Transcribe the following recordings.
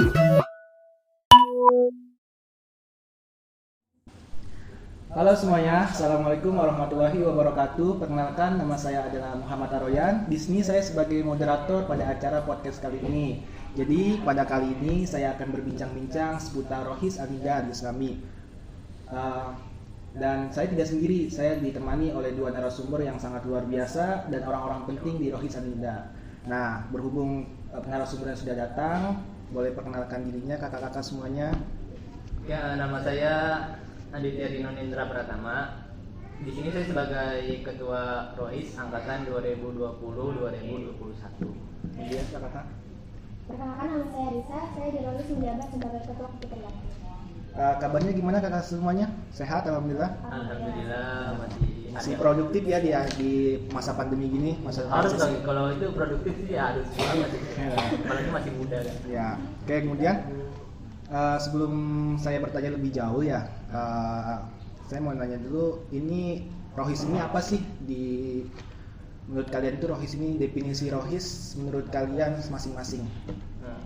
Halo semuanya, Assalamualaikum warahmatullahi wabarakatuh. Perkenalkan, nama saya adalah Muhammad Aroyan. Di sini saya sebagai moderator pada acara podcast kali ini. Jadi pada kali ini saya akan berbincang-bincang seputar Rohis Anida Al-Islami. Dan saya tidak sendiri, saya ditemani oleh dua narasumber yang sangat luar biasa dan orang-orang penting di Rohis Anida. Nah, berhubung narasumber yang sudah datang, boleh perkenalkan dirinya kakak-kakak semuanya. Ya, nama saya Aditya Dino Nindra Pratama. Di sini saya sebagai Ketua Rohis Angkatan 2020-2021. Kemudian kakak. Perkenalkan, nama saya Risa, saya di Rohis menjabat sebagai Ketua Kepentingan. Kabarnya gimana kakak semuanya? Sehat alhamdulillah. Alhamdulillah Masih produktif ya di masa pandemi gini, masa harus transisi. dong, kalau itu produktif sih ya harus banget sih. Apalagi masih muda kan. Ya, oke, kemudian sebelum saya bertanya lebih jauh ya, saya mau nanya dulu, ini Rohis ini apa sih menurut kalian itu Rohis ini, definisi Rohis menurut kalian masing-masing? Nah,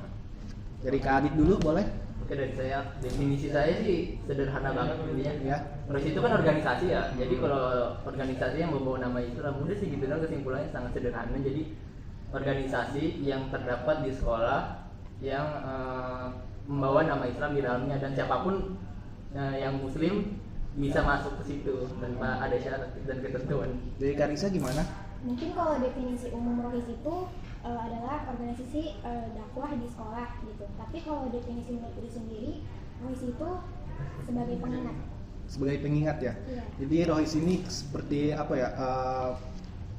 Dari Kak Adit dulu boleh? oke, dari saya, definisi saya sih sederhana banget intinya. Ya. Rohis itu kan organisasi ya. Jadi kalau organisasi yang membawa nama Islam, udah sih gitu kan, kesimpulannya sangat sederhana. Jadi organisasi yang terdapat di sekolah yang membawa nama Islam di dalamnya, dan siapapun yang muslim bisa masuk ke situ tanpa ada syarat dan ketentuan. Dari Kak Risa gimana? Mungkin kalau definisi umum Rohis itu adalah organisasi dakwah di sekolah gitu. Tapi kalau definisi menurut diri sendiri, Rohis itu sebagai pengingat. Sebagai pengingat ya. Iya. Jadi Rohis ini seperti apa ya?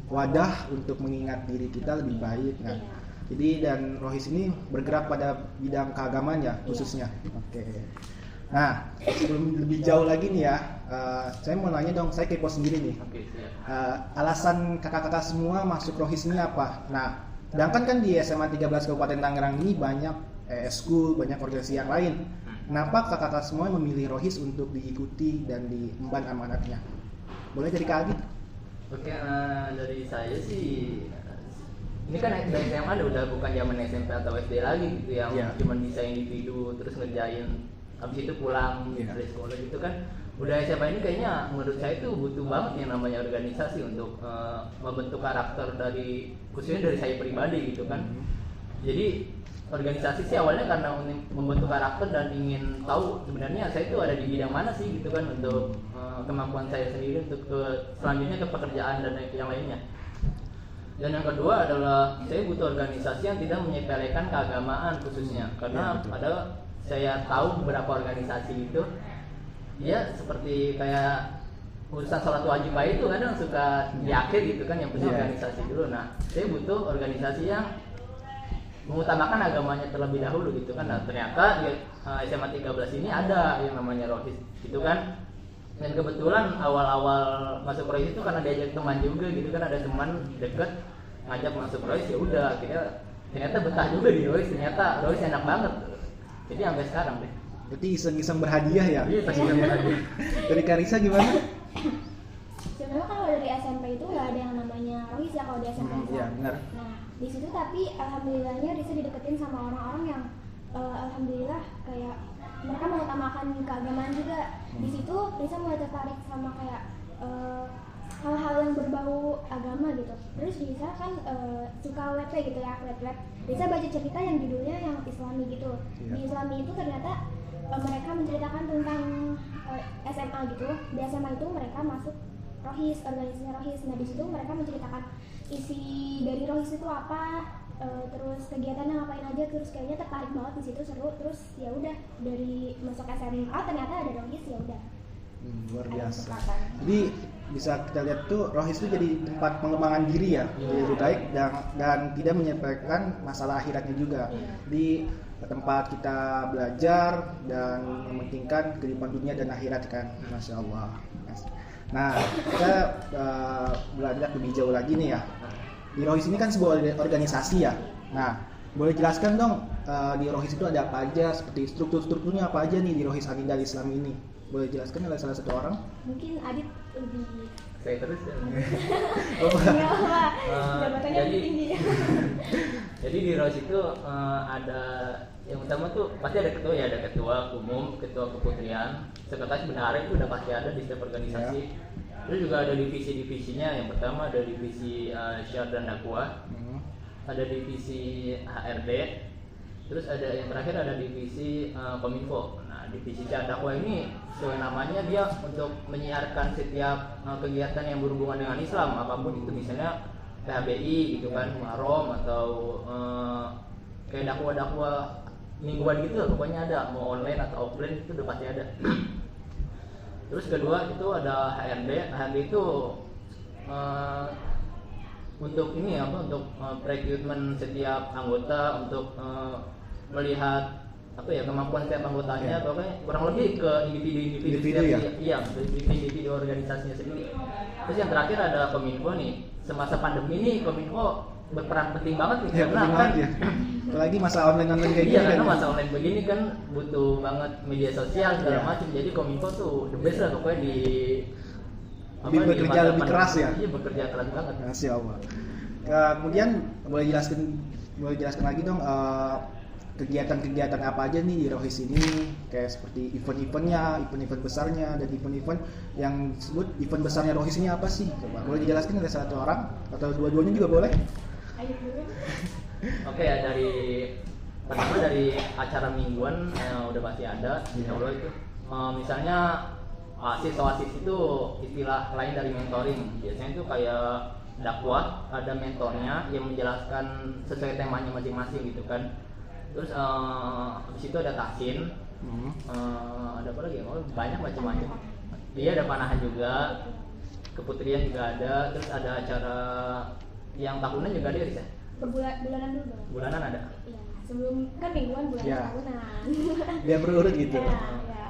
Wadah untuk mengingat diri kita lebih baik. Nah, Iya. jadi dan Rohis ini bergerak pada bidang keagamaan ya khususnya. Oke. Nah, sebelum lebih jauh lagi nih ya, saya mau nanya dong, saya kepo sendiri nih. Oke, siap. Alasan kakak-kakak semua masuk Rohis ini apa? Nah, sedangkan kan di SMA 13 Kabupaten Tangerang ini banyak school, banyak organisasi yang lain. Kenapa kakak-kakak semua memilih Rohis untuk diikuti dan diemban amanatnya? Boleh dari Kak Adit? Oke, dari saya sih, ini kan dari SMA udah bukan zaman SMP atau SD lagi gitu yang Iya. cuma bisa individu terus ngerjain habis itu pulang Iya. dari sekolah gitu kan. Udah SMA ini kayaknya menurut saya itu butuh banget yang namanya organisasi untuk membentuk karakter dari, khususnya dari saya pribadi gitu kan. Jadi organisasi sih awalnya karena membentuk karakter dan ingin tahu sebenarnya saya itu ada di bidang mana sih gitu kan, untuk kemampuan saya sendiri untuk selanjutnya ke pekerjaan dan yang lainnya. Dan yang kedua adalah saya butuh organisasi yang tidak menyepelekan keagamaan khususnya, karena ada saya tahu beberapa organisasi itu ya seperti kayak urusan sholat wajib itu kadang suka di akhir gitu kan, yang penting organisasi dulu. Nah, saya butuh organisasi yang mengutamakan agamanya terlebih dahulu gitu kan. Nah, ternyata di SMA 13 ini ada yang namanya Rohis gitu kan. Dan kebetulan awal-awal masuk Rohis itu karena diajak teman juga gitu kan, ada teman deket ngajak masuk Rohis, ya udah akhirnya ternyata betah juga di Rohis, ternyata Rohis enak banget. Jadi sampai sekarang deh. Berarti iseng-iseng berhadiah ya? Iya, pasti berhadiah. Dari Kak Risa gimana? Sebenarnya kalau dari SMP itu nggak ada yang namanya Rohis ya kalau di SMP. Iya, benar. Nah, di situ tapi alhamdulillahnya Risa dideketin sama orang-orang yang alhamdulillah kayak mereka mengutamakan keagamaan juga. Di situ Risa mulai tertarik sama kayak hal-hal yang berbau agama gitu. Terus Risa kan suka web gitu ya, web. Risa baca cerita yang judulnya yang Islami gitu. Iya. Di Islami itu ternyata mereka menceritakan tentang SMA gitu. Di SMA itu mereka masuk Rohis, organisasi Rohis. Nah, di situ mereka menceritakan isi dari Rohis itu apa, terus kegiatannya ngapain aja, terus kayaknya tertarik banget di situ, seru. Terus ya udah dari masuk SMA ternyata ada Rohis, ya udah. Luar Ada biasa. kesempatan. Jadi bisa kita lihat tuh Rohis itu jadi tempat pengembangan diri ya, jadi lebih baik dan tidak menyepelekan masalah akhiratnya juga. Iya. Di tempat kita belajar dan mementingkan kehidupan dunia dan akhirat kan, masya Allah. Nah, kita belajar lebih jauh lagi nih ya. Di Rohis ini kan sebuah organisasi ya. Nah, boleh jelaskan dong di Rohis itu ada apa aja, seperti strukturnya apa aja nih di Rohis Anida Al-Islami ini? Boleh jelaskan oleh salah satu orang? Mungkin Adit lebih saya terus ya. Enggak apa, Eh, jabatannya jadi- tinggi. Jadi di ROS itu ada yang utama tuh pasti ada ketua ya, ada ketua umum, ketua keputrian, sekretaris bendahara itu udah pasti ada di setiap organisasi. Terus juga ada divisi-divisinya. Yang pertama ada divisi syiar dan dakwah, ada divisi HRD, terus ada yang terakhir ada divisi Kominfo. Nah, divisi syiar dakwah ini sesuai namanya dia untuk menyiarkan setiap kegiatan yang berhubungan dengan Islam apapun itu, misalnya PHBI gitu kan, Muharram atau kayak dakwah-dakwah mingguan gitu lah, pokoknya ada, mau online atau offline itu udah pasti ada. Terus kedua itu ada HRD. HRD itu untuk ini apa, untuk rekrutmen setiap anggota, untuk melihat apa ya kemampuan setiap anggotanya, atau kayak kurang lebih ke individu Individu setiap, iya, individu organisasinya sendiri. Terus yang terakhir ada Kominfo nih. Semasa pandemi ini Kominfo berperan penting banget nih, Ya, karena penting kan banget ya. Apalagi masa online kayak iya, gini karena kan. masa online begini kan butuh banget media sosial segala Iya. macam. Jadi Kominfo tuh the best lah pokoknya di Lebih di bekerja masa lebih pandemi. keras ya. Iya, bekerja keras banget. Masya Allah. Kemudian boleh jelaskan lagi dong kegiatan-kegiatan apa aja nih di Rohis ini, kayak seperti event-eventnya, event-event besarnya, dan event-event yang disebut event besarnya Rohis ini apa sih? Coba boleh dijelaskan oleh satu orang atau dua-duanya juga boleh? Ayo dulu. Oke ya, dari pertama dari acara mingguan udah pasti ada, insya Allah itu. Misalnya oasis itu istilah lain dari mentoring. Biasanya itu kayak dakwah, ada mentornya yang menjelaskan sesuai temanya masing-masing gitu kan. Terus habis itu ada tahsin, ada apa lagi? Oh, banyak macam-macam. Iya, ada panahan juga, keputrian juga ada. Terus ada acara yang tahunan juga ada ya? Bulanan dulu dong. Bulanan ada. Iya, sebelum kan mingguan, bulanan, Iya. tahunan. Biar berurut gitu. Iya, iya.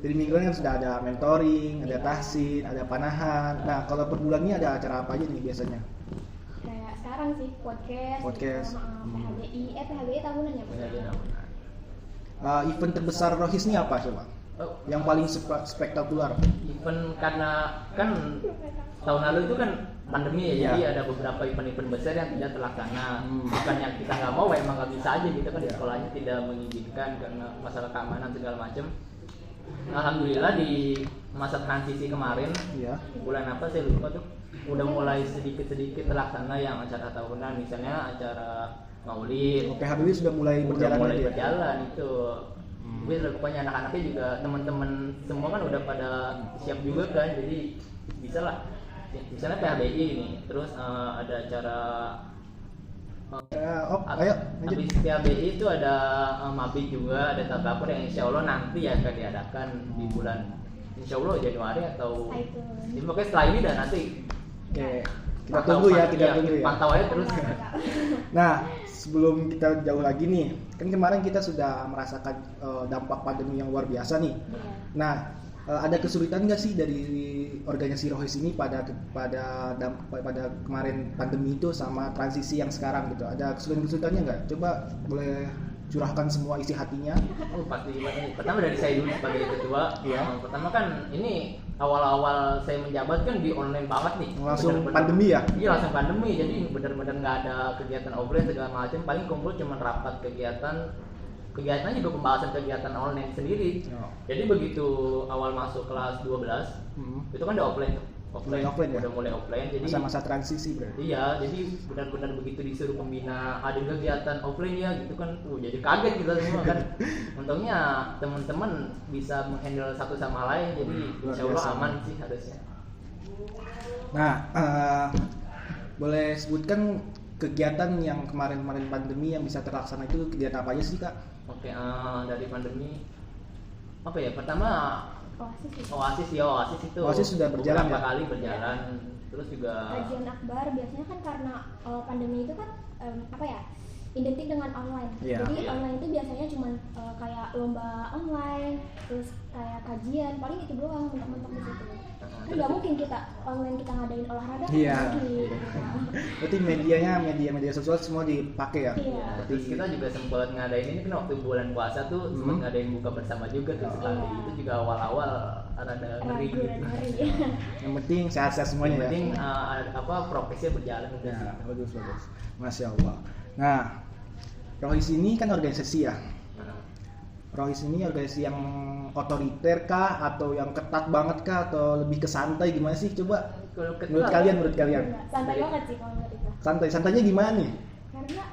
Jadi mingguan kan sudah ada mentoring, ada tahsin, ada panahan. Nah, kalau per bulannya ada acara apa aja nih biasanya? Kayak sekarang sih podcast. Podcast. Gitu, PHBI tahunan ya. Ada tahunan. Event terbesar Rohis ini apa coba? Oh, Yang paling spektakuler? event karena kan tahun lalu itu kan pandemi ya, Iya. jadi ada beberapa event-event besar yang tidak terlaksana. Bukan yang kita nggak mau, emang nggak bisa aja gitu kan, di Iya. sekolahnya tidak mengizinkan karena masalah keamanan segala macam. Alhamdulillah di masa transisi kemarin, Iya. bulan apa saya lupa tuh, udah mulai sedikit-sedikit terlaksana yang acara tahunan, misalnya acara maulid. PHBB sudah mulai Udah berjalan mulai aja ya? berjalan itu. Tapi pokoknya anak-anaknya juga, teman-teman semua kan udah pada siap juga kan, jadi bisa lah. Misalnya PHBI ini, terus ada acara Ayo lanjut. habis PHBI itu ada mabit juga, ada tadabur yang insya Allah nanti akan diadakan di bulan insya Allah Januari atau Itu. jadi pokoknya setelah ini dan nanti Oke, kita tunggu ya, kita tunggu ya. pantau aja terus. Nah, sebelum kita jauh lagi nih, kan kemarin kita sudah merasakan dampak pandemi yang luar biasa nih. Iya. Nah, ada kesulitan nggak sih dari organisasi Rohis ini pada kemarin pandemi itu sama transisi yang sekarang gitu? Ada kesulitan-kesulitannya nggak? Coba boleh curahkan semua isi hatinya. Oh, pasti gimana nih? Pertama dari saya dulu sebagai ketua. Iya. Pertama kan ini awal-awal saya menjabat kan di online banget nih. Langsung Bener-bener- pandemi ya? Iya, langsung pandemi. Jadi benar-benar nggak ada kegiatan offline segala macam. Paling kumpul cuma rapat kegiatan juga pembahasan kegiatan online sendiri. Oh. Jadi begitu awal masuk kelas 12 itu kan udah offline tuh. Mulai offline ya? Udah mulai offline. Jadi Masa-masa transisi berarti. iya, jadi benar-benar begitu disuruh pembina ada kegiatan offline ya gitu kan, jadi kaget kita semua kan. Untungnya teman-teman bisa menghandle satu sama lain, jadi Luar insya Allah biasa. aman sih harusnya. Nah, boleh sebutkan kegiatan yang kemarin pandemi yang bisa terlaksana itu kegiatan apa aja sih kak? Oke, dari pandemi apa ya? Pertama Oasis ya. Oasis itu Oasis sudah berjalan beberapa ya? kali berjalan, terus juga Kajian akbar biasanya kan karena pandemi itu kan apa ya, identik dengan online. Iya. Jadi online itu biasanya cuma kayak lomba online, terus kayak kajian, paling itu doang mentok-mentok di situ. Kan nggak mungkin kita online kita ngadain olahraga kan Iya. nggak mungkin. Berarti media sosial semua dipakai ya. Iya. Terus kita juga sempat ngadain ini kan waktu bulan puasa tuh sempat ngadain buka bersama juga tuh sekali. Iya. Itu juga awal-awal rada ngeri Ragu gitu. dan ngeri. Yang penting sehat-sehat semuanya Yang ya. penting progresnya berjalan udah sih. Ya, bagus. Masya Allah. Nah, Rohis ini kan organisasi ya. Nah, Rohis ini organisasi yang otoriter kah atau yang ketat banget kah atau lebih ke santai gimana sih? Coba kalau menurut kalian. Iya, santai banget sih kalau menurut itu. Santainya gimana nih? Karena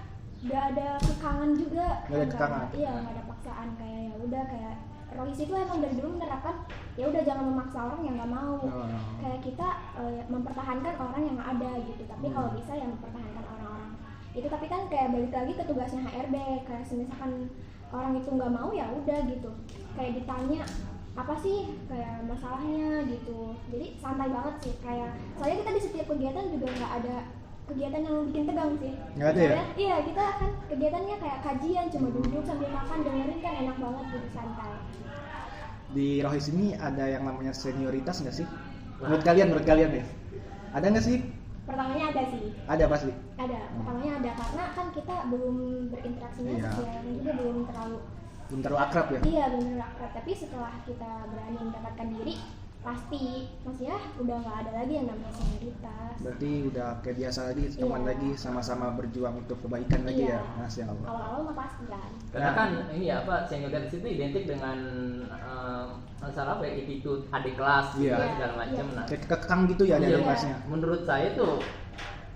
nggak ada kekangan juga. Nggak ada kekangan. Iya, nggak ada paksaan kayak ya udah kayak Rohis itu emang dari dulu menerapkan ya udah jangan memaksa orang yang nggak mau. Kayak kita mempertahankan orang yang ada gitu. Tapi kalau bisa ya mempertahankan orang-orang itu. Tapi kan kayak balik lagi ke tugasnya HRD. Kayak misalkan orang itu nggak mau ya udah gitu. Kayak ditanya apa sih kayak masalahnya gitu. Jadi santai banget sih. Kayak soalnya kita di setiap kegiatan juga nggak ada kegiatan yang bikin tegang sih. Nggak ada ya? Soalnya, iya, kita kan kegiatannya kayak kajian, cuma duduk sambil makan, dengerin kan enak banget gitu, santai. Di Rohis ini ada yang namanya senioritas nggak sih? Menurut kalian deh. Ada nggak sih? Pertamanya ada sih. Ada pasti. Ada. Pertamanya ada karena kan kita belum berinteraksinya Iya. sosial juga belum terlalu Belum terlalu akrab ya? iya belum terlalu akrab. Tapi setelah kita berani mendapatkan diri, pasti maksudnya udah nggak ada lagi yang namanya senioritas. Berarti udah kayak biasa lagi, teman Iya. lagi, sama-sama berjuang untuk kebaikan lagi Iya. ya. Masya Allah. Awal-awal mah pasti kan. karena Nah. kan ini ya apa senioritas itu identik dengan masalah apa ya attitude adik kelas gitu Iya. kan, segala macam. Iya. Nah, Kayak kekang gitu ya ada iya, kelasnya. menurut saya tuh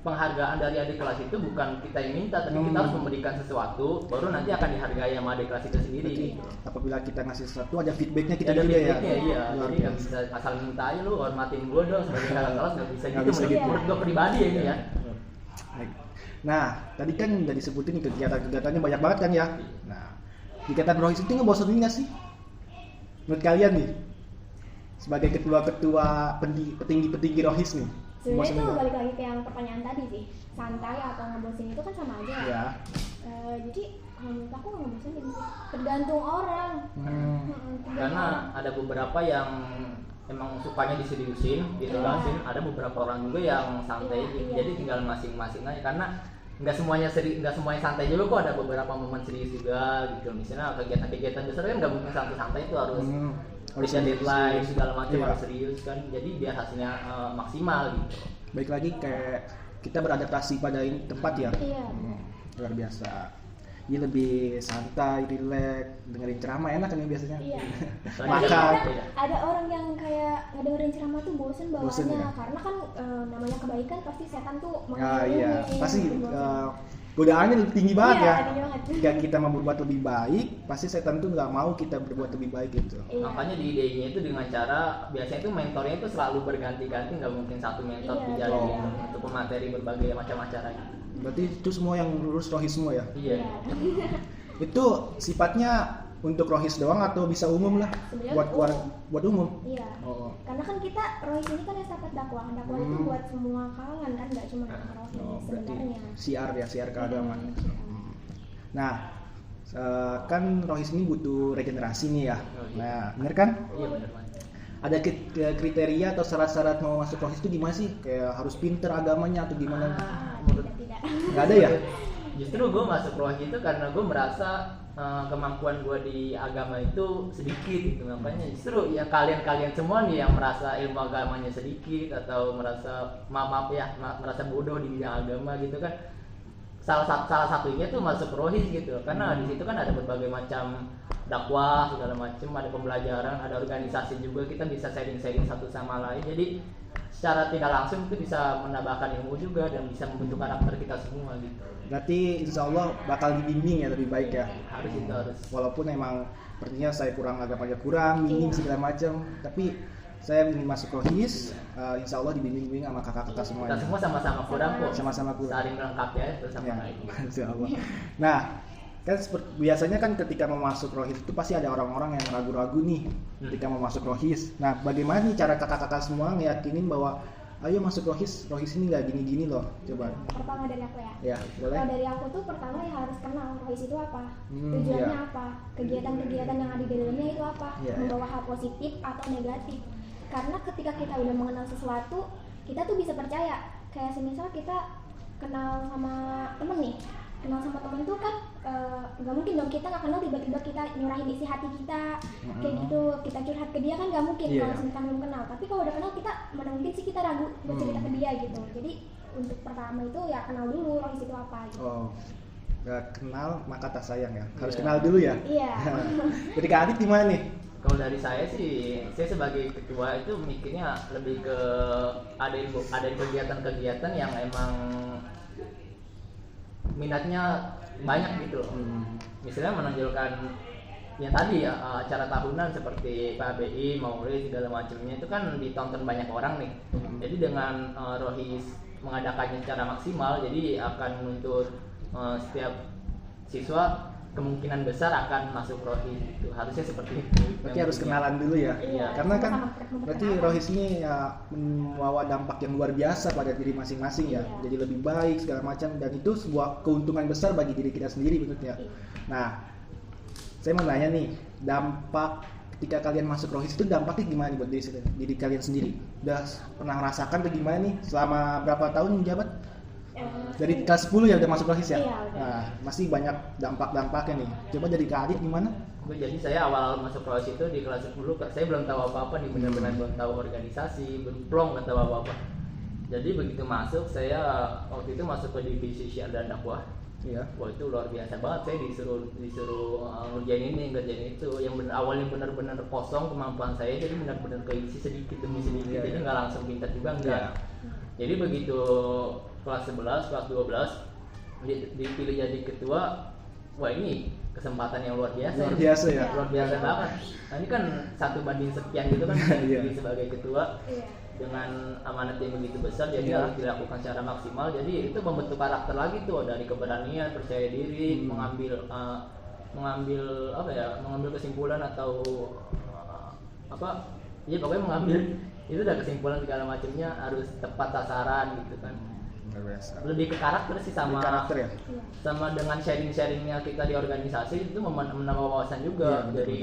penghargaan dari adik kelas itu bukan kita yang minta, tapi kita harus memberikan sesuatu, baru nanti akan dihargai sama adik kelas itu sendiri. Berarti Gitu. apabila kita ngasih sesuatu ada feedbacknya kita Ada juga ya. feedbacknya, iya. Luar Jadi nggak biasa. bisa asal minta aja lu hormatin gue dong sebagai kakak kelas, nggak bisa Nggak gitu. bisa gitu. Menurut gue pribadi ya ini ya. Baik. Nah, tadi kan udah disebutin nih kegiatan-kegiatannya banyak banget kan ya. Nah, kegiatan Rohis itu ngebosenin nggak sih? Menurut kalian nih, sebagai ketua-ketua petinggi Rohis nih, Sebenarnya ngebosenin itu nggak? balik lagi ke yang pertanyaan tadi sih, santai atau ngebosin itu kan sama aja ya. Ya. Jadi kalau menurut aku nggak ngebosenin sih, tergantung orang. Tergantung Karena orang. ada beberapa yang emang sukanya diseriusin, ditegasin. Ada beberapa orang juga yang santai, Iya. jadi tinggal masing-masing aja. Karena nggak semuanya santai juga kok, ada beberapa momen serius juga gitu. Misalnya kegiatan-kegiatan besar kan nggak mungkin santai-santai, itu harus Harus bisa deadline segala macam, Iya. harus serius kan. Jadi biar hasilnya maksimal gitu. Baik lagi kayak kita beradaptasi pada ini tempat ya. Iya. Luar biasa. Ini lebih santai, rileks, dengerin ceramah enak kan ya biasanya. Iya. Soalnya Makan. beda. Ada orang yang kayak ngedengerin ceramah tuh bosen Bosen bawaannya, ya? karena kan namanya kebaikan pasti setan tuh Ah iya, mengelilingi, pasti bikin bosen. godaannya lebih tinggi banget Iya, ya. tinggi banget. Jika kita mau berbuat lebih baik, pasti setan tuh nggak mau kita berbuat lebih baik gitu. Iya. Makanya di idenya itu dengan cara biasanya itu mentornya itu selalu berganti-ganti, nggak mungkin satu mentor Iya, dijadiin iya. untuk pemateri berbagai macam acara gitu. Berarti itu semua yang lulus Rohis semua ya? Iya. Itu sifatnya untuk Rohis doang atau bisa umum lah? Sebenarnya Buat umum? Iya. Oh. Karena kan kita Rohis ini kan estafet dakwah. Dakwah itu buat semua kalangan kan, nggak cuma anak Rohis Berarti sebenarnya. siar ya, siar keagamaan. Iya. Nah, kan Rohis ini butuh regenerasi nih ya. Oh, iya. Nah, bener kan? Iya benar Mas. Ada kriteria atau syarat-syarat mau masuk Rohis itu gimana sih? Kayak harus pinter agamanya atau gimana? Tidak. Nggak ada ya? Justru gue masuk Rohis itu karena gue merasa kemampuan gue di agama itu sedikit gitu. Makanya justru ya kalian semua nih yang merasa ilmu agamanya sedikit atau merasa merasa bodoh di bidang agama gitu kan, salah satunya tuh masuk Rohis gitu. Karena di situ kan ada berbagai macam dakwah segala macam, ada pembelajaran, ada organisasi juga, kita bisa sharing satu sama lain. Jadi secara tidak langsung itu bisa menambahkan ilmu juga dan bisa membentuk karakter kita semua gitu. Berarti insya Allah bakal dibimbing ya lebih baik ya. Harus itu harus. Walaupun emang sepertinya saya agamanya kurang, minim segala macam, tapi saya ingin masuk Rohis, insya Allah dibimbing sama kakak-kakak Kita semuanya. semua sama-sama kurang kok. Sama-sama kurang. Saling melengkapi aja satu sama Ya, lain. insya Allah. Nah, kan biasanya kan ketika mau masuk Rohis itu pasti ada orang-orang yang ragu-ragu nih ketika mau masuk Rohis. Nah, bagaimana nih cara kakak-kakak semua ngeyakinin bahwa ayo masuk Rohis ini nggak gini-gini loh, coba. Pertama dari aku ya. Ya, boleh. Kalau dari aku tuh pertama ya harus kenal Rohis itu apa, tujuannya iya. apa, kegiatan-kegiatan yang ada di dalamnya itu apa, Iya. membawa hal positif atau negatif. Karena ketika kita udah mengenal sesuatu, kita tuh bisa percaya. Kayak semisal kita kenal sama temen nih, kenal sama temen tuh kan nggak mungkin dong kita nggak kenal tiba-tiba kita nyurahin isi hati kita kayak gitu, kita curhat ke dia kan nggak mungkin Iya. kalau misalkan belum kenal. Tapi kalau udah kenal kita mana mungkin sih kita ragu buat cerita ke dia gitu. Jadi untuk pertama itu ya kenal dulu Rohis itu apa gitu. Oh, nggak kenal maka tak sayang ya. Harus Iya. kenal dulu ya. Iya. Jadi Kak Adit gimana nih? Kalau dari saya sih, saya sebagai ketua itu mikirnya lebih ke ada kegiatan-kegiatan yang emang minatnya banyak gitu loh. Misalnya menonjolkan yang tadi ya acara tahunan seperti KBI, Maulid segala macamnya itu kan ditonton banyak orang nih. Jadi dengan Rohis mengadakannya secara maksimal, jadi akan menuntut setiap siswa kemungkinan besar akan masuk Rohis gitu. Harusnya seperti itu. Berarti harus kenalan dulu ya. Iya. Karena kan Sama-sama berarti perkenalan. Rohis ini ya membawa dampak yang luar biasa pada diri masing-masing ya. Iya. Jadi lebih baik segala macam dan itu sebuah keuntungan besar bagi diri kita sendiri bentuknya. Iya. Nah, saya mau nanya nih, dampak ketika kalian masuk Rohis itu dampaknya gimana nih buat diri kalian sendiri? Udah pernah merasakan atau gimana nih selama berapa tahun menjabat? Dari kelas 10 ya udah masuk Rohis ya? Iya, udah. Nah, masih banyak dampak-dampaknya nih. Coba dari Kak Adit gimana? Jadi saya awal masuk Rohis itu di kelas 10 saya belum tahu apa-apa nih, benar-benar belum tahu organisasi, belum plong nggak tahu apa-apa. Jadi begitu masuk saya waktu itu masuk ke divisi syiar dan dakwah. Iya. Wah itu luar biasa banget, saya disuruh ngerjain ini, ngerjain itu. Yang awalnya benar-benar kosong kemampuan saya, jadi benar-benar keisi sedikit demi sedikit, Iya, jadi iya. nggak langsung pintar juga enggak. Iya. Jadi begitu kelas 11, kelas 12 dipilih jadi ketua, wah ini kesempatan yang luar biasa. Luar biasa ya. Luar biasa banget. Nah ini kan 1:sekian gitu kan Iya. jadi sebagai ketua Iya. dengan amanat yang begitu besar, jadi Iya. harus dilakukan secara maksimal. Jadi itu membentuk karakter lagi tuh, dari keberanian, percaya diri, mengambil mengambil kesimpulan atau ya pokoknya mengambil itu udah kesimpulan segala macamnya harus tepat sasaran gitu kan. Luar biasa. Lebih ke karakter sih, sama Lebih karakter ya. sama dengan sharingnya kita di organisasi itu menambah wawasan juga. Iya, betul, Dari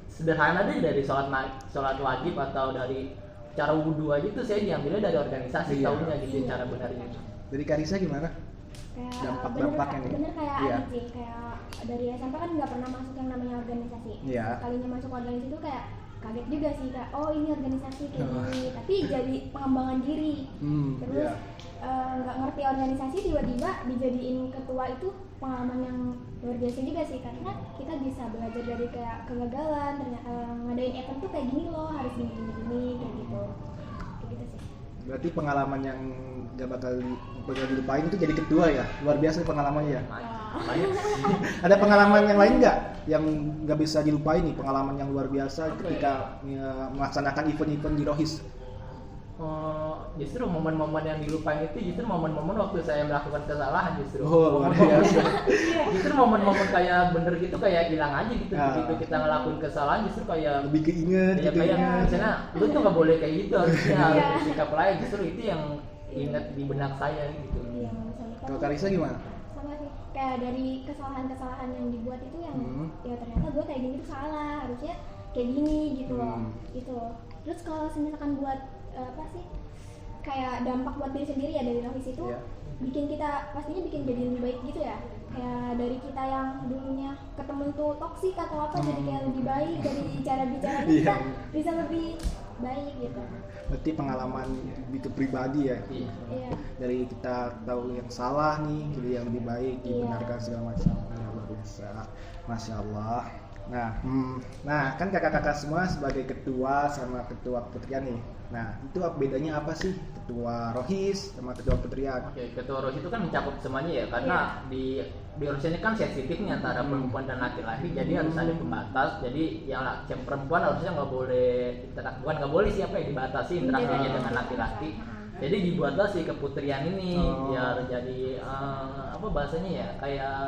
sederhana deh, dari sholat wajib atau dari cara wudhu aja tuh saya diambilnya dari organisasi, Iya. tahunya gitu Iya. cara benarnya. Dari Karisa gimana? Kayak Dampak-dampaknya nih. bener kayak Iya. Adit sih, kayak dari SMP kan nggak pernah masuk yang namanya organisasi. Iya. Kalinya masuk organisasi itu kayak kaget juga sih, kayak oh ini organisasi kayak gini, tapi jadi pengembangan diri. Terus Iya. nggak ngerti organisasi tiba-tiba dijadiin ketua itu pengalaman yang luar biasa juga sih, karena kita bisa belajar dari kayak kegagalan, ternyata ngadain event tuh kayak gini loh, harus gini kayak gitu sih. Berarti pengalaman yang gak bakal dilupain itu jadi ketua ya. Luar biasa pengalamannya ya. Banyak. Ada pengalaman yang lain nggak yang nggak bisa dilupain nih, pengalaman yang luar biasa ketika melaksanakan event-event di Rohis? Justru momen-momen yang dilupain itu justru momen-momen waktu saya melakukan kesalahan justru. Oh, luar Momen-momen- biasa. Justru momen-momen kayak bener gitu kayak hilang aja gitu. Ah. Begitu kita ngelakuin kesalahan justru kayak Lebih keinget ya gitu kayak ya. misalnya lu tuh nggak boleh kayak gitu, harusnya harus Iya. bersikap lain. Justru itu yang ingat di benak saya gitu. Iya, nggak bisa lupa. Kalau Karisa gimana? Sama sih, kayak dari kesalahan-kesalahan yang dibuat itu yang ya ternyata gue kayak gini tuh salah, harusnya kayak gini gitu loh, gitu loh. Terus kalau misalkan buat apa sih, kayak dampak buat diri sendiri ya dari Rohis itu, Iya. bikin kita pastinya bikin jadi lebih baik gitu ya. Kayak dari kita yang dulunya ketemu tuh toksik atau apa, jadi kayak lebih baik, dari cara bicara kita Iya. bisa lebih baik gitu. Berarti pengalaman lebih ke pribadi ya. Iya. Iya. Dari kita tahu yang salah nih, jadi yang lebih baik, Iya. dibenarkan segala macam. Ya, luar biasa. Masya Allah. Nah, kan kakak-kakak semua sebagai ketua sama ketua keputrian nih. Nah, itu bedanya apa sih ketua Rohis sama ketua keputrian? Oke, ketua Rohis itu kan mencakup semuanya ya, karena di Rohis ini kan sensitif nih antara perempuan dan laki-laki, jadi harus ada pembatas. Jadi yang perempuan harusnya nggak boleh bukan nggak boleh siapa yang dibatasi interaksinya dengan laki-laki. Jadi dibuatlah si keputrian ini biar jadi apa bahasanya ya, kayak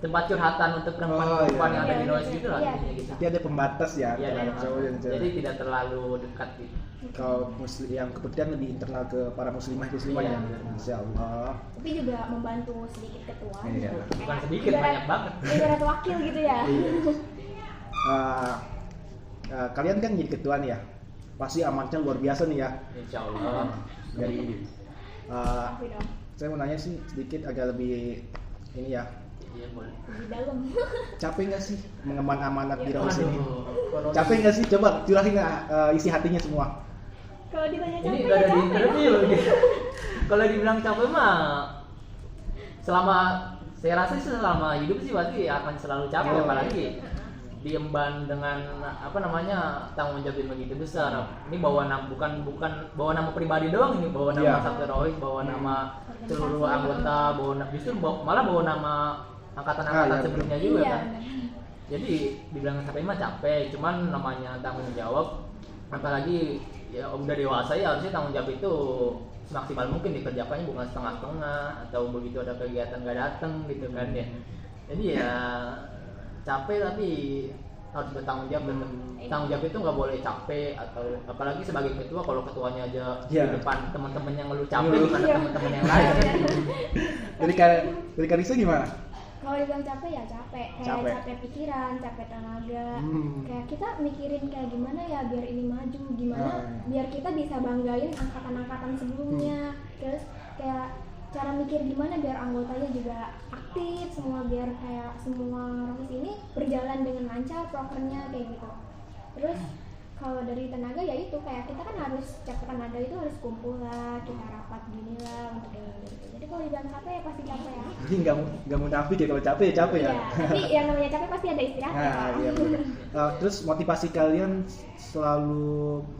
tempat curhatan untuk perempuan yang ada di noise gitu lah Iya. intinya gitu. Jadi ada pembatas ya Iya, antara ada. cowok dan cewek. Jadi tidak terlalu dekat gitu. Kalau muslim yang kepentingan lebih internal ke para muslimah Iya. ya. Insya Allah. Tapi juga membantu sedikit ketua. Iya. Bukan sedikit, banyak banget. Ibarat wakil gitu ya. Kalian kan jadi ketua nih ya, pasti amanatnya luar biasa nih ya. Insya Allah. Jadi Tapi dong, saya mau nanya sih sedikit agak lebih ini ya, Iya boleh. di dalam. capek nggak sih mengemban amanat di Rawis ini? Waduh. Capek nggak sih? Coba curahin isi hatinya semua. Kalau ditanya Ini capek nggak ada ya di capek. interview gitu. Kalau dibilang capek mah, selama saya rasa sih selama hidup sih pasti akan selalu capek, Oh. apalagi diemban dengan apa namanya tanggung jawab yang begitu besar. Ini bawa nama bukan bawa nama pribadi doang, ini bawa nama Iya. satu Rohis, bawa nama seluruh anggota, justru malah bawa nama angkatan-angkatan iya, sebelumnya juga Iya, kan. benar. Jadi dibilang capek mah capek, cuman namanya tanggung jawab, apalagi ya udah dewasa ya harusnya tanggung jawab itu semaksimal mungkin dikerjakannya, bukan setengah-setengah atau begitu ada kegiatan nggak datang gitu kan ya. Jadi ya capek tapi harus bertanggung jawab. Dan tanggung jawab itu nggak boleh capek, atau apalagi sebagai ketua, kalau ketuanya aja Iya. di depan teman-teman yang ngeluh capek, Ngeluh. gimana Iya. teman-teman yang lain kan? Dari Karisa gimana? Kalau dibilang capek ya capek, kayak Capek. capek pikiran, capek tenaga. Hmm. Kayak kita mikirin kayak gimana ya biar ini maju, gimana biar kita bisa banggain angkatan-angkatan sebelumnya. Terus kayak cara mikir gimana biar anggotanya juga aktif semua, biar kayak semua Rawis ini berjalan dengan lancar prokernya kayak gitu. Terus kalau dari tenaga ya itu kayak kita kan harus setiap tenaga itu harus kumpul lah, kita rapat gini lah untuk ini gitu. Jadi kalau dibilang capek ya pasti capek ya. Jadi nggak munafik ya, kalau capek ya capek ya. Iya, tapi yang namanya capek pasti ada istirahatnya. Nah, iya benar. Terus motivasi kalian selalu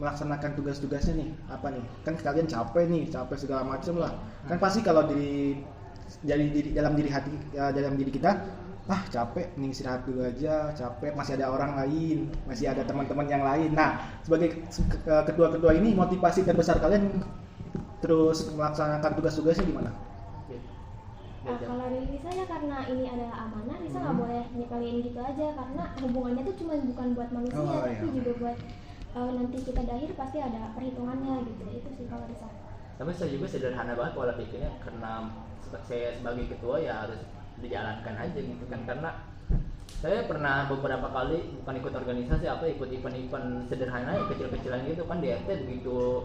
melaksanakan tugas-tugasnya nih apa nih? Kan kalian capek nih, capek segala macam lah. Kan pasti kalau dalam diri kita, capek, mending istirahat dulu aja, capek, masih ada orang lain, masih ada teman-teman yang lain. Nah, sebagai ketua-ketua ini, motivasi terbesar kalian terus melaksanakan tugas-tugasnya gimana? Kalau dari Risa ya karena ini adalah amanah, Risa nggak boleh nyepelin gitu aja, karena hubungannya tuh cuma bukan buat manusia, Oh, tapi iya. juga buat nanti kita dahir pasti ada perhitungannya gitu. Itu sih kalau Risa. Tapi saya juga sederhana banget pola pikirnya, karena saya sebagai ketua ya harus dijalankan aja gitu kan. Karena saya pernah beberapa kali bukan ikut organisasi ikut event-event sederhana ya, kecil-kecilan gitu kan di RT. Begitu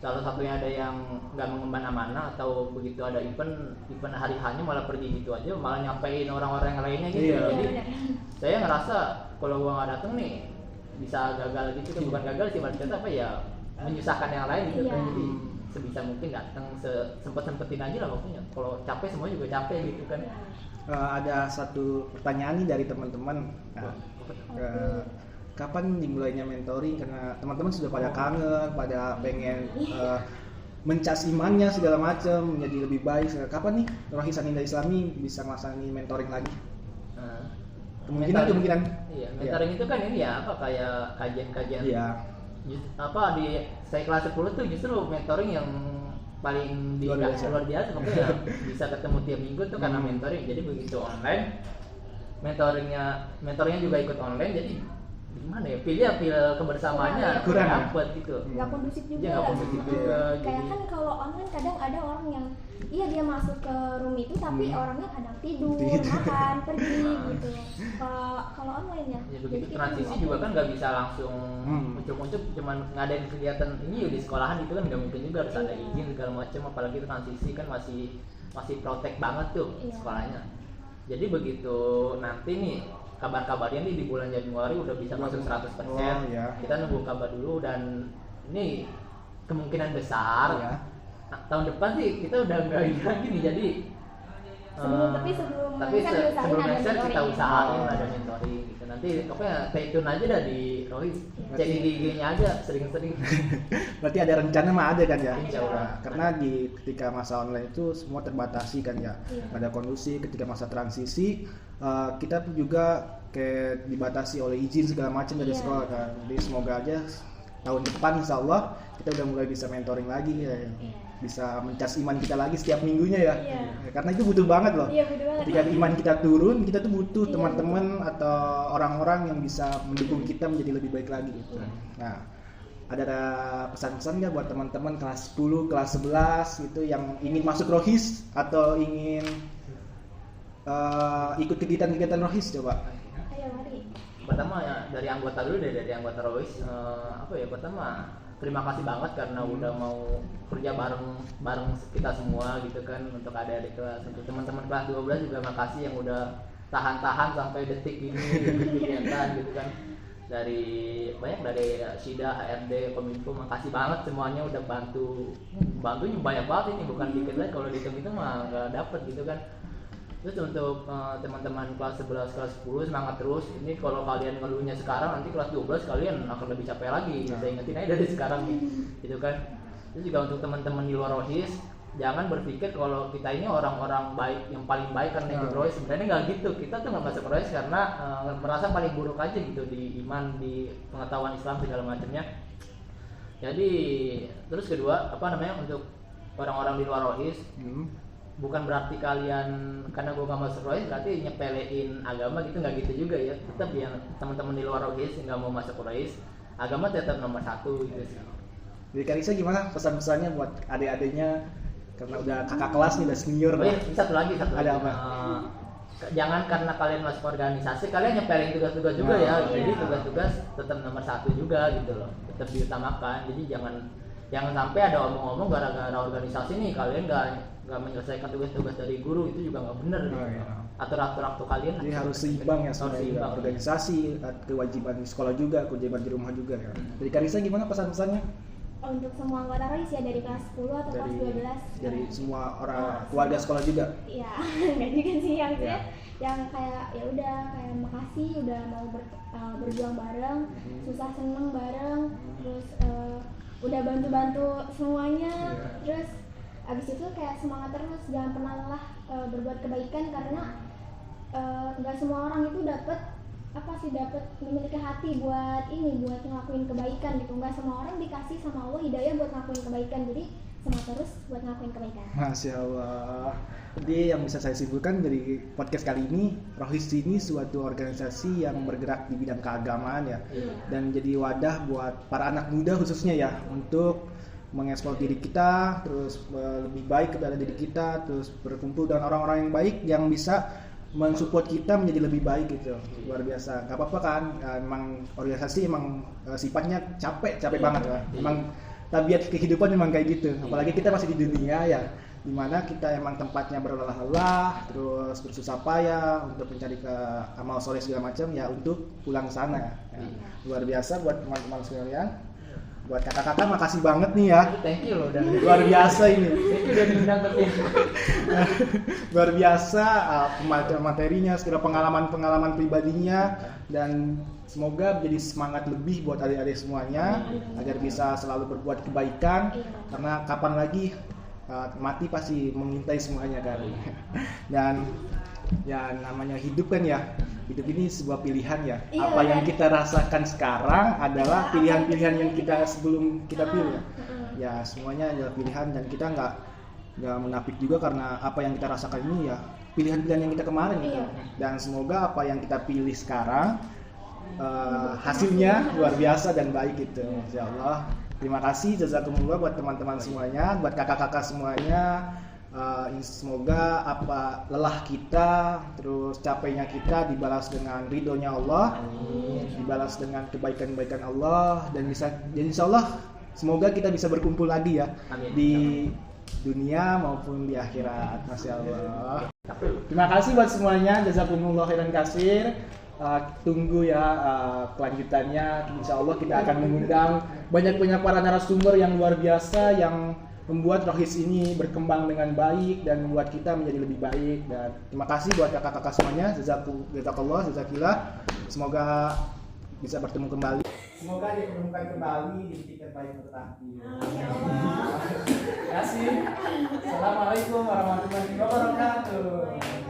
salah satunya ada yang nggak mengemban amanah atau begitu ada event hari hanya malah pergi gitu aja, malah nyampein orang-orang yang lainnya gitu. Iya. Jadi benar. saya ngerasa kalau gua nggak datang nih bisa gagal gitu kan. Bukan gagal sih, maksudnya apa ya, menyusahkan yang lain gitu kan. Iya. Jadi sebisa mungkin datang, sempet-sempetin aja lah pokoknya. Kalau capek semua juga capek gitu kan. Ada satu pertanyaan nih dari teman-teman. Nah, kapan dimulainya mentoring? Karena teman-teman sudah pada kangen, pada pengen mencas imannya segala macam, menjadi lebih baik. Kapan nih Rawis Aninda Islami bisa melaksanakan mentoring lagi? Nah, Kemungkinan. Iya, mentoring itu kan ini ya, apa kayak kajian-kajian. Iya. Apa di saya kelas 10 tuh justru mentoring yang paling Luar biasa. luar biasa, makanya bisa ketemu tiap minggu tuh karena mentoring. Jadi begitu online, mentoringnya juga ikut online, jadi gimana ya, pilih kebersamaannya Kurang ya? dapet gitu. Nggak kondusif juga. Iya, nggak kondusif juga. Kayak Jadi kan kalau online kadang ada orang yang iya dia masuk ke room itu tapi orangnya kadang tidur, makan, pergi gitu. Kalau online ya. ya begitu kita transisi nggak juga boleh. kan nggak bisa langsung ucuk-ucuk cuman ngadain kegiatan ini di sekolahan itu kan nggak mungkin juga, harus ada izin segala macam, apalagi itu transisi kan masih protek banget tuh Iya. sekolahnya. Jadi begitu nanti nih kabar-kabarnya nih di bulan Januari udah bisa masuk 100%. Oh, iya. Kita nunggu kabar dulu, dan ini kemungkinan besar Iya. tahun depan sih kita udah nggak ini lagi nih. Jadi sebelum tapi kan diusahain sebelum ada Menser kita mentoring. usahain Oh. ada mentoring gitu. Nanti pokoknya stay tune aja dah di Rohis, cek di IG-nya aja sering-sering. Berarti ada rencana mah ada kan ya? Insya Allah. Karena ketika masa online itu semua terbatasi kan ya. Iya. Ada kondusif, ketika masa transisi kita pun juga kayak dibatasi oleh izin segala macam dari Iya. sekolah kan. Jadi semoga aja tahun depan insya Allah kita udah mulai bisa mentoring lagi ya. Bisa mencas iman kita lagi setiap minggunya ya. Karena itu butuh banget loh. Butuh banget. Ketika iman kita turun, kita tuh butuh teman-teman atau orang-orang yang bisa mendukung kita menjadi lebih baik lagi gitu. Nah, ada pesan-pesan nggak buat teman-teman kelas 10, kelas 11 itu yang ingin masuk Rohis atau ingin ikut kegiatan-kegiatan Rohis coba? Ayo mari. Pertama ya dari anggota dulu deh, dari anggota Rohis. Pertama terima kasih banget karena udah mau kerja bareng kita semua gitu kan, untuk adik-adik kelas. Untuk teman-teman kelas 12 juga makasih yang udah tahan-tahan sampai detik ini kegiatan gitu kan. Dari SIDA, HRD, Kominfo, makasih banget semuanya udah bantunya banyak banget ini, bukan dikit lah, kalau dihitung itu mah nggak dapet gitu kan. Terus untuk teman-teman kelas 11, kelas 10 semangat terus. Ini kalau kalian ngeluhnya sekarang, nanti kelas 12 kalian akan lebih capek lagi. Saya ingetin aja dari sekarang gitu kan. Terus juga untuk teman-teman di luar Rohis, jangan berpikir kalau kita ini orang-orang baik yang paling baik karena ikut Rohis. Sebenarnya nggak gitu. Kita tuh nggak masuk Rohis karena merasa paling buruk aja gitu di iman, di pengetahuan Islam segala macamnya. Jadi terus kedua untuk orang-orang di luar Rohis, bukan berarti kalian karena gue gak masuk Rohis berarti nyepelein agama gitu, nggak gitu juga ya. Tetap yang teman-teman di luar Rohis yang nggak mau masuk Rohis, agama tetap nomor 1 gitu sih. Jadi Kak Risa gimana pesan-pesannya buat adik-adiknya karena udah kakak kelas nih, udah senior? Satu lagi. Ada apa? Jangan karena kalian masuk organisasi kalian nyepelin tugas-tugas juga ya. Jadi tugas-tugas tetap nomor 1 juga gitu loh, tetap diutamakan. Jadi jangan sampai ada omong-omong gara-gara organisasi nih kalian nggak menyelesaikan tugas-tugas dari guru, itu juga nggak benar. Atur-atur waktu kalian. Jadi harus seimbang ya, sebenarnya organisasi, kewajiban di sekolah juga, kewajiban di rumah juga ya. Jadi Kak Risa gimana pesan-pesannya? Untuk semua anggota Rohis ya, dari kelas 10 atau kelas 12. Dari semua orang keluarga sekolah juga. Iya, enggak juga sih yang kayak ya udah kayak makasih udah mau berjuang bareng, susah seneng bareng, terus udah bantu-bantu semuanya. Terus abis itu kayak semangat terus, jangan pernah lelah berbuat kebaikan, karena nggak semua orang itu dapat memiliki hati buat ngelakuin kebaikan gitu. Nggak semua orang dikasih sama Allah hidayah buat ngelakuin kebaikan, jadi semangat terus buat ngelakuin kebaikan. Masya Allah. Jadi yang bisa saya simpulkan dari podcast kali ini, Rohis ini suatu organisasi yang bergerak di bidang keagamaan ya, dan jadi wadah buat para anak muda khususnya ya, untuk mengeksplor diri kita, terus lebih baik kepada diri kita, terus berkumpul dengan orang-orang yang baik yang bisa mensupport kita menjadi lebih baik gitu. Luar biasa. Gak apa-apa kan, emang organisasi emang sifatnya capek banget kan. Emang tabiat kehidupan memang kayak gitu. Apalagi kita masih di dunia ya, dimana kita emang tempatnya berlelah-lelah, terus bersusah payah untuk mencari ke amal soleh segala macam ya, untuk pulang sana ya. Luar biasa buat teman-teman sekalian. Buat kakak-kakak makasih banget nih ya. Thank you loh, dan luar biasa ini. Udah diundang terus. Luar biasa materinya, segala pengalaman pribadinya, dan semoga menjadi semangat lebih buat adik-adik semuanya agar bisa selalu berbuat kebaikan, karena kapan lagi mati pasti mengintai semuanya kan. Dan ya namanya hidup kan ya, hidup ini sebuah pilihan ya. Apa yang kita rasakan sekarang adalah pilihan-pilihan yang kita sebelum kita pilih ya. Ya semuanya adalah pilihan, dan kita nggak menafik juga karena apa yang kita rasakan ini ya pilihan-pilihan yang kita kemarin gitu. Dan semoga apa yang kita pilih sekarang hasilnya luar biasa dan baik gitu. Insya Allah. Terima kasih, jazakumullah buat teman-teman semuanya, buat kakak-kakak semuanya. Semoga apa lelah kita, terus capeknya kita dibalas dengan ridhonya Allah, dibalas dengan kebaikan-kebaikan Allah, dan insya Allah semoga kita bisa berkumpul lagi ya. Amin. Di dunia maupun di akhirat. Masya Allah. Terima kasih buat semuanya, jazakumullah khairan katsir. Tunggu ya kelanjutannya. Insya Allah kita akan mengundang banyak para narasumber yang luar biasa yang membuat Rohis ini berkembang dengan baik dan membuat kita menjadi lebih baik. Dan terima kasih buat kakak-kakak semuanya. Jazakallah, jazakillah. Semoga bisa bertemu kembali. Semoga dipertemukan kembali di titik terbaik bertakdir. Terima kasih. Assalamualaikum warahmatullahi wabarakatuh.